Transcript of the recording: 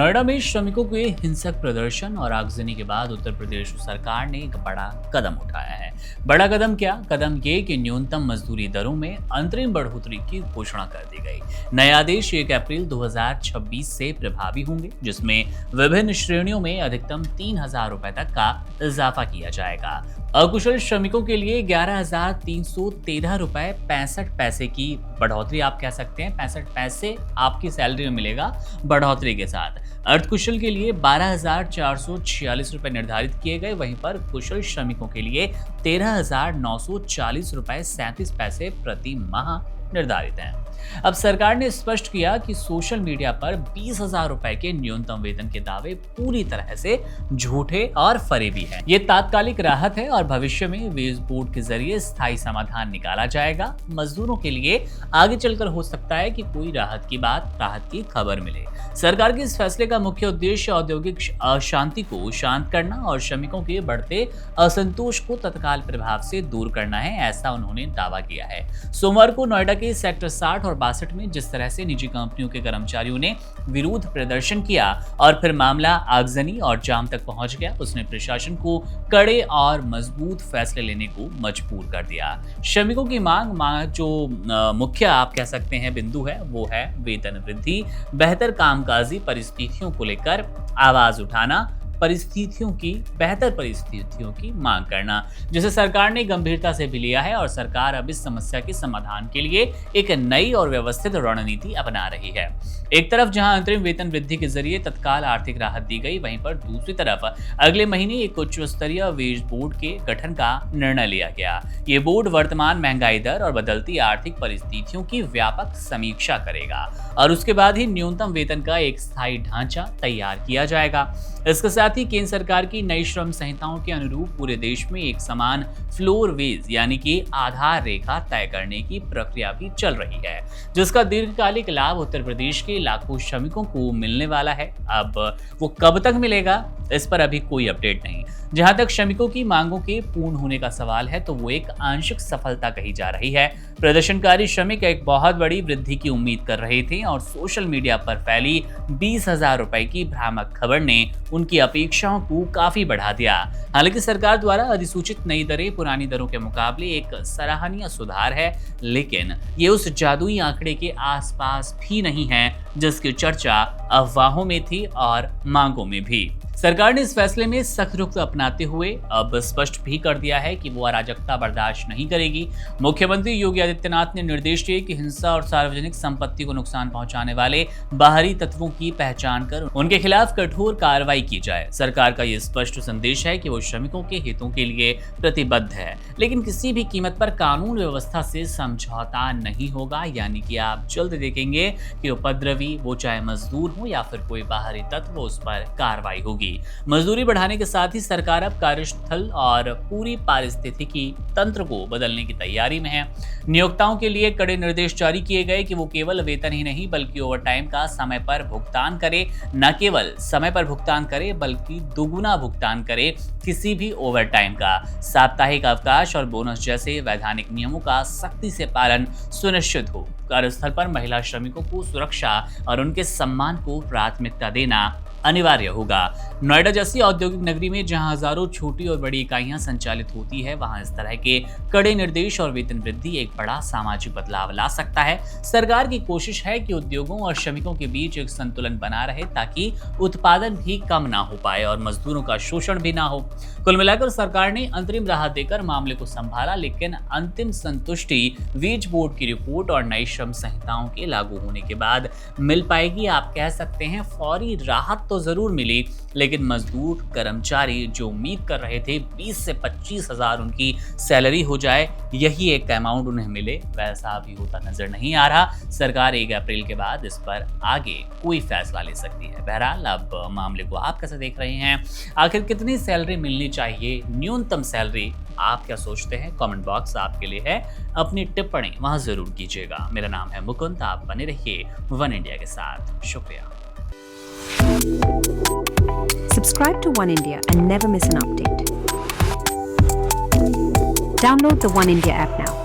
नोएडा में श्रमिकों के हिंसक प्रदर्शन और आगजनी के बाद उत्तर प्रदेश सरकार ने एक बड़ा कदम उठाया है। बड़ा कदम क्या? कदम ये कि न्यूनतम मजदूरी दरों में अंतरिम बढ़ोतरी की घोषणा कर दी गई। नए आदेश 1 अप्रैल 2026 से प्रभावी होंगे, जिसमें विभिन्न श्रेणियों में अधिकतम 3,000 रुपए तक का इजाफा किया जाएगा। अकुशल श्रमिकों के लिए 11,313 रुपए 65 पैसे की बढ़ोतरी आप कह सकते हैं। 65 पैसे आपकी सैलरी में मिलेगा बढ़ोतरी के साथ। अर्धकुशल के लिए 12,446 रुपए निर्धारित किए गए। वहीं पर कुशल श्रमिकों के लिए 13,940 रुपए 37 पैसे प्रति माह निर्धारित हैं। अब सरकार ने स्पष्ट किया कि सोशल मीडिया पर 20,000 रुपए के न्यूनतम वेतन के दावे पूरी तरह से झूठे और फरेबी हैं। ये तात्कालिक राहत है और भविष्य में वेज बोर्ड के जरिए स्थायी समाधान निकाला जाएगा। मजदूरों के लिए आगे चलकर हो सकता है कि कोई राहत की खबर मिले। सरकार के इस फैसले का मुख्य उद्देश्य औद्योगिक अशांति को शांत करना और श्रमिकों के बढ़ते असंतोष को तत्काल प्रभाव से दूर करना है, ऐसा उन्होंने दावा किया है। सोमवार को नोएडा के सेक्टर 60 और 62 में जिस तरह से निजी कंपनियों के कर्मचारियों ने विरोध प्रदर्शन किया और फिर मामला आगजनी और जाम तक पहुंच गया, उसने प्रशासन को कड़े और मजबूत फैसले लेने को मजबूर कर दिया। श्रमिकों की मांग जो मुख्य आप कह सकते हैं बिंदु है, वो है वेतन वृद्धि, बेहतर कामकाजी परिस्थितियों को लेकर आवाज उठाना, बेहतर परिस्थितियों की मांग करना, जिसे सरकार ने गंभीरता से भी लिया है और सरकार अब इस समस्या के समाधान के लिए एक नई और व्यवस्थित रणनीति अपना रही है। एक तरफ जहां अंतरिम वेतन वृद्धि के जरिए तत्काल आर्थिक राहत दी गई, वहीं पर दूसरी तरफ अगले महीने एक उच्च स्तरीय वेज बोर्ड के गठन का निर्णय लिया गया। ये बोर्ड वर्तमान महंगाई दर और बदलती आर्थिक परिस्थितियों की व्यापक समीक्षा करेगा और उसके बाद ही न्यूनतम वेतन का एक स्थायी ढांचा तैयार किया जाएगा। इसके साथ ही केंद्र सरकार की नई श्रम संहिताओं के अनुरूप पूरे देश में एक समान फ्लोर वेज यानी कि आधार रेखा तय करने की प्रक्रिया भी चल रही है, जिसका दीर्घकालिक लाभ उत्तर प्रदेश के लाखों श्रमिकों को मिलने वाला है। अब वो कब तक मिलेगा, इस पर अभी कोई अपडेट नहीं। जहां तक श्रमिकों की मांगों के पूर्ण होने का सवाल है, तो वो एक आंशिक सफलता कही जा रही है। प्रदर्शनकारी श्रमिक एक बहुत बड़ी वृद्धि की उम्मीद कर रहे थे और सोशल मीडिया पर फैली 20,000 रुपए की भ्रामक खबर ने उनकी अपेक्षाओं को काफी बढ़ा दिया। हालांकि सरकार द्वारा अधिसूचित नई दरें पुरानी दरों के मुकाबले एक सराहनीय सुधार है, लेकिन ये उस जादुई आंकड़े के आसपास भी नहीं है जिसकी चर्चा अफवाहों में थी और मांगों में भी। सरकार ने इस फैसले में सख्त रुख अपनाते हुए अब स्पष्ट भी कर दिया है कि वो अराजकता बर्दाश्त नहीं करेगी। मुख्यमंत्री योगी आदित्यनाथ ने निर्देश दिए कि हिंसा और सार्वजनिक संपत्ति को नुकसान पहुंचाने वाले बाहरी तत्वों की पहचान कर उनके खिलाफ कठोर कार्रवाई की जाए। सरकार का ये स्पष्ट संदेश है कि वो श्रमिकों के हितों के लिए प्रतिबद्ध है, लेकिन किसी भी कीमत पर कानून व्यवस्था से समझौता नहीं होगा। यानी कि आप जल्द देखेंगे कि उपद्रवी, वो चाहे मजदूर हो या फिर कोई बाहरी तत्व, उस पर कार्रवाई होगी। मजदूरी बढ़ाने के साथ ही सरकार अब कार्यस्थल और पूरी पारिस्थितिकी तंत्र को बदलने की तैयारी में है। नियोक्ताओं के लिए कड़े निर्देश जारी किए गए कि वो केवल वेतन ही नहीं बल्कि ओवरटाइम का समय पर भुगतान करे। न केवल समय पर भुगतान करे बल्कि दोगुना भुगतान करे। किसी भी ओवरटाइम का, साप्ताहिक अवकाश और बोनस जैसे वैधानिक नियमों का सख्ती से पालन सुनिश्चित हो। कार्यस्थल पर महिला श्रमिकों को सुरक्षा और उनके सम्मान को प्राथमिकता देना अनिवार्य होगा। नोएडा जैसी औद्योगिक नगरी में जहां हजारों छोटी और बड़ी इकाइयां संचालित होती है, वहां इस तरह के कड़े निर्देश और वेतन वृद्धि एक बड़ा सामाजिक बदलाव ला सकता है। सरकार की कोशिश है कि उद्योगों और श्रमिकों के बीच एक संतुलन बना रहे, ताकि उत्पादन भी कम ना हो पाए और मजदूरों का शोषण भी ना हो। कुल मिलाकर सरकार ने अंतरिम राहत देकर मामले को संभाला, लेकिन अंतिम संतुष्टि वेज बोर्ड की रिपोर्ट और नई श्रम संहिताओं के लागू होने के बाद मिल पाएगी। आप कह सकते हैं फौरी राहत तो जरूर मिली, लेकिन मजदूर कर्मचारी जो उम्मीद कर रहे थे 20 से 25,000 उनकी सैलरी हो जाए, यही एक अमाउंट उन्हें मिले, वैसा अभी होता नजर नहीं आ रहा। सरकार 1 अप्रैल के बाद इस पर आगे कोई फैसला ले सकती है। बहरहाल अब मामले को आप कैसे देख रहे हैं? आखिर कितनी सैलरी मिलनी चाहिए, न्यूनतम सैलरी? आप क्या सोचते हैं? कमेंट बॉक्स आपके लिए है, अपनी टिप्पणी वहां जरूर कीजिएगा। मेरा नाम है मुकुंद, आप बने रहिए वन इंडिया के साथ। शुक्रिया। Subscribe to One India and never miss an update. Download the One India app now.